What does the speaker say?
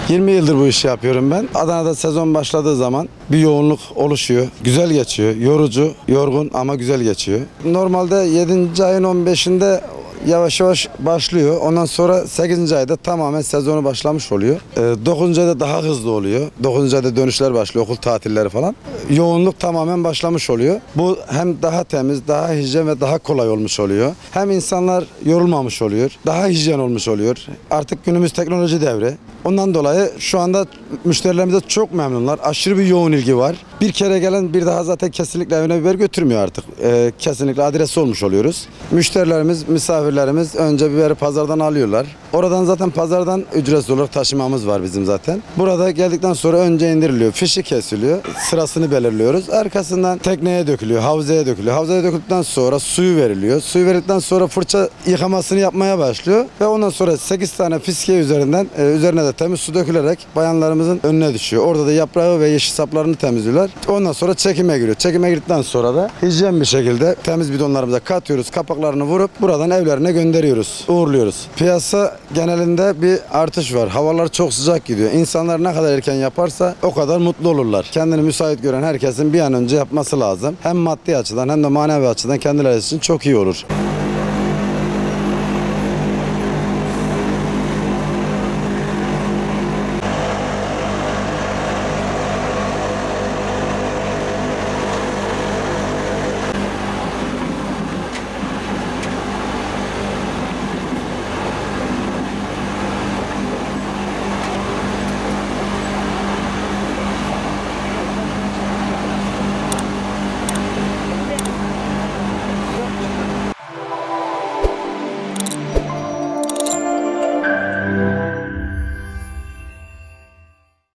...20 yıldır bu işi yapıyorum ben. Adana'da sezon başladığı zaman bir yoğunluk oluşuyor. Güzel geçiyor. Yorucu, yorgun ama güzel geçiyor. Normalde 7. ayın 15'inde yavaş yavaş başlıyor. Ondan sonra 8. ayda tamamen sezonu başlamış oluyor. 9. ayda daha hızlı oluyor. 9. ayda dönüşler başlıyor, okul tatilleri falan. Yoğunluk tamamen başlamış oluyor. Bu hem daha temiz, daha hijyen ve daha kolay olmuş oluyor. Hem insanlar yorulmamış oluyor. Daha hijyen olmuş oluyor. Artık günümüz teknoloji devri. Ondan dolayı şu anda müşterilerimize çok memnunlar. Aşırı bir yoğun ilgi var. Bir kere gelen bir daha zaten kesinlikle evine biber götürmüyor artık. Kesinlikle adresi olmuş oluyoruz. Müşterilerimiz, misafirlerimiz önce biberi pazardan alıyorlar. Oradan zaten pazardan ücretsiz olarak taşımamız var bizim zaten. Burada geldikten sonra önce indiriliyor. Fişi kesiliyor. Sırasını belirliyoruz. Arkasından tekneye dökülüyor. Havzaya dökülüyor. Havzaya döküldükten sonra suyu veriliyor. Suyu verdikten sonra fırça yıkamasını yapmaya başlıyor. Ve ondan sonra 8 tane fiske üzerine de temiz su dökülerek bayanlarımızın önüne düşüyor. Orada da yaprağı ve yeşil saplarını temizliyorlar. Ondan sonra çekime giriyor. Çekime girdikten sonra da hijyen bir şekilde temiz bidonlarımıza katıyoruz. Kapaklarını vurup buradan evlerine gönderiyoruz. Uğurluyoruz. Piyasa genelinde bir artış var. Havalar çok sıcak gidiyor. İnsanlar ne kadar erken yaparsa o kadar mutlu olurlar. Kendini müsait gören herkesin bir an önce yapması lazım. Hem maddi açıdan hem de manevi açıdan kendileri için çok iyi olur.